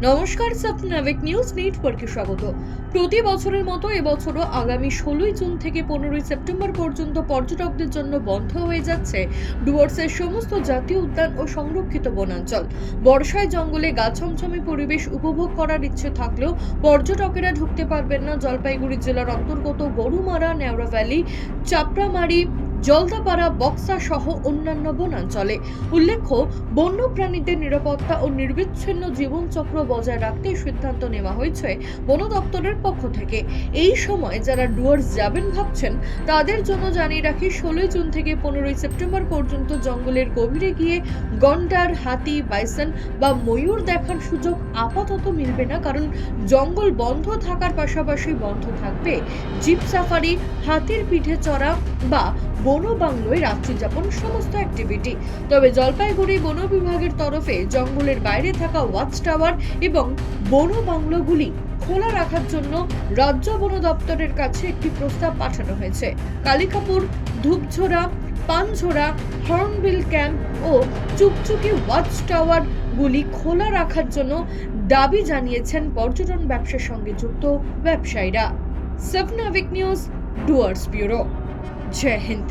নমস্কার, সাপনাভিক নিউজ নেটওয়ার্কে স্বাগত। প্রতি বছরের মতো এবছরও আগামী 16 জুন থেকে 15 সেপ্টেম্বর পর্যন্ত পর্যটকদের জন্য বন্ধ হয়ে যাচ্ছে ডুয়ার্সের সমস্ত জাতীয় উদ্যান ও সংরক্ষিত বনাঞ্চল। বর্ষায় জঙ্গলে গা ছমছমে পরিবেশ উপভোগ করার ইচ্ছে থাকলেও পর্যটকেরা ঢুকতে পারবেন না জলপাইগুড়ি জেলার অন্তর্গত গরুমারা, নেওড়া ভ্যালি, চাপড়ামারি, জলদাপাড়া, বক্সা সহ অন্যান্য বনাঞ্চলে। উল্লেখ্য, বন্য প্রাণীদের নিরাপত্তা ও নির্বিচ্ছিন্ন জীবনচক্র বজায় রাখতে সিদ্ধান্ত নেওয়া হয়েছে বন দপ্তরের পক্ষ থেকে। এই সময় যারা ডুয়ার্স যাবেন ভাবছেন তাদের জন্য জানিয়ে রাখি, 16 জুন থেকে 15 সেপ্টেম্বর পর্যন্ত জঙ্গলের গভীরে গিয়ে গন্ডার, হাতি, বাইসন বা ময়ূর দেখার সুযোগ আপাতত মিলবে না, কারণ জঙ্গল বন্ধ থাকার পাশাপাশি বন্ধ থাকবে জিপ সাফারি, হাতির পিঠে চড়া বা বন বাংলোয় রাত্রি যাপন সমস্ত অ্যাক্টিভিটি। তবে জলপাইগুড়ি বন বিভাগের তরফে জঙ্গলের বাইরে থাকা ওয়াচ টাওয়ার এবং বন বাংলোগুলি খোলা রাখার জন্য রাজ্য বন দপ্তরের কাছে একটি প্রস্তাব পাঠানো হয়েছে। কালিকাপুর, ধূপঝোড়া, পানঝোড়া, হর্নবিল ক্যাম্প ও চুকচুকি ওয়াচ টাওয়ার গুলি খোলা রাখার জন্য দাবি জানিয়েছেন পর্যটন ব্যবসার সঙ্গে যুক্ত ব্যবসায়ীরা। সাপনাভিক নিউজ, ডুয়ার্স ব্যুরো। জয় হিন্দ।